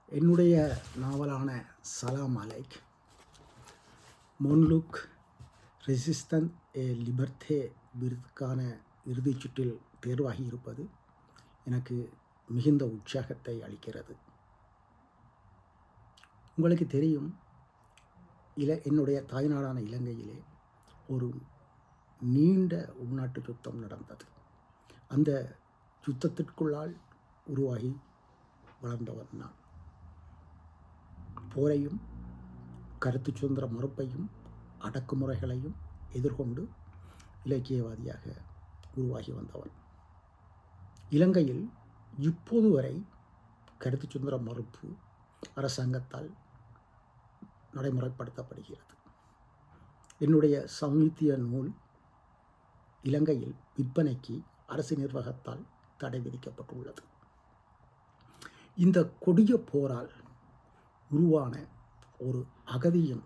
என்னுடைய நாவலான சலாம் அலைக் மொன்லுக் ரெசிஸ்டன் ஏ லிபர்த்தே விருதுக்கான இறுதிச் சுற்றில் தேர்வாகி இருப்பது எனக்கு மிகுந்த உற்சாகத்தை அளிக்கிறது. உங்களுக்கு தெரியும், என்னுடைய தாய்நாடான இலங்கையிலே ஒரு நீண்ட உள்நாட்டு யுத்தம் நடந்தது. அந்த யுத்தத்திற்குள்ளால் உருவாகி வளர்ந்தவன் நான். போரையும் கருத்து சுதந்திர மறுப்பையும் அடக்குமுறைகளையும் எதிர்கொண்டு இலக்கியவாதியாக உருவாகி வந்தவன். இலங்கையில் இப்போது வரை கருத்து சுதந்திர மறுப்பு அரசாங்கத்தால் நடைமுறைப்படுத்தப்படுகிறது. என்னுடைய சமீபத்திய நூல் இலங்கையில் விற்பனைக்கு அரசு நிர்வாகத்தால் தடை விதிக்கப்பட்டுள்ளது. இந்த கொடிய போரால் உருவான ஒரு அகதியின்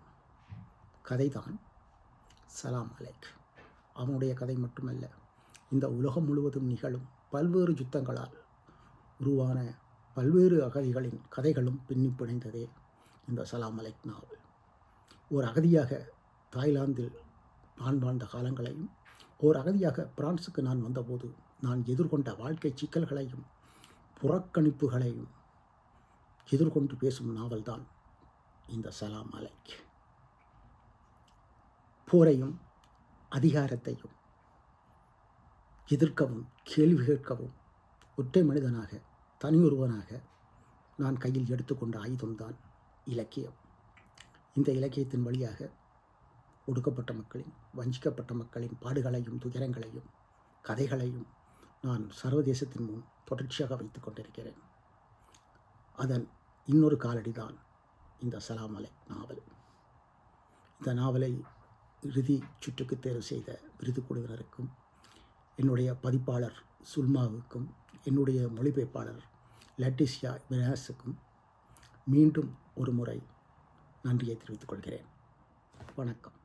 கதைதான் சலாம் அலைக். அவனுடைய கதை மட்டுமல்ல, இந்த உலகம் முழுவதும் நிகழும் பல்வேறு யுத்தங்களால் உருவான பல்வேறு அகதிகளின் கதைகளும் பின்னி பிணைந்ததே இந்த சலாம் அலைக் நாவல். ஒரு அகதியாக தாய்லாந்தில் நான் வாழ்ந்த காலங்களையும், ஓர் அகதியாக பிரான்சுக்கு நான் வந்தபோது நான் எதிர்கொண்ட வாழ்க்கை சிக்கல்களையும் புறக்கணிப்புகளையும் எதிர்கொண்டு பேசும் நாவல்தான் இந்த சலாம் அலைக். போரையும் அதிகாரத்தையும் எதிர்க்கவும் கேள்வி கேட்கவும் ஒற்றை மனிதனாக, தனியொருவனாக நான் கையில் எடுத்துக்கொண்ட ஆயுதம்தான் இலக்கியம். இந்த இலக்கியத்தின் வழியாக ஒடுக்கப்பட்ட மக்களின், வஞ்சிக்கப்பட்ட மக்களின் பாடுகளையும் துயரங்களையும் கதைகளையும் நான் சர்வதேசத்தின் முன் தொடர்ச்சியாக வைத்து கொண்டிருக்கிறேன். அதன் இன்னொரு காலடிதான் இந்த சலாம் அலைக் நாவல். இந்த நாவலை இறுதி சுற்றுக்கு தேர்வு செய்த விருது குழுவினருக்கும், என்னுடைய பதிப்பாளர் சுல்மாவுக்கும், என்னுடைய மொழிபெயர்ப்பாளர் லட்டிசியா வினாஸுக்கும் மீண்டும் ஒரு முறை நன்றியை தெரிவித்துக் கொள்கிறேன். வணக்கம்.